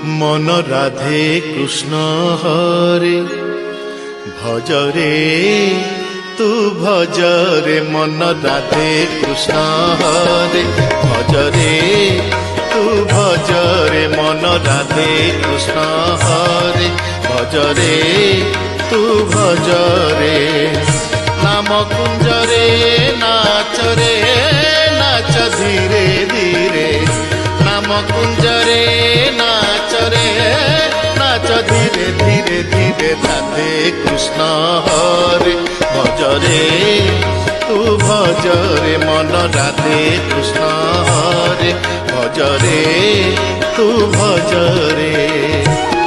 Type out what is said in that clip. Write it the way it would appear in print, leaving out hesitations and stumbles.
मन राधे कृष्ण हरे भजरे तू भजरे मन राधे कृष्ण हरे भजरे तू भजरे मन राधे कृष्ण हरे भजरे तू भजरे नाम कुंजरे नाचरे नाच धीरे धीरे नाम कुंजरे नाचरे नाच धीरे धीरे धीरे राधे कृष्ण हरे भजरे तू भजरे मन राधे कृष्ण हरे भजरे तू भजरे।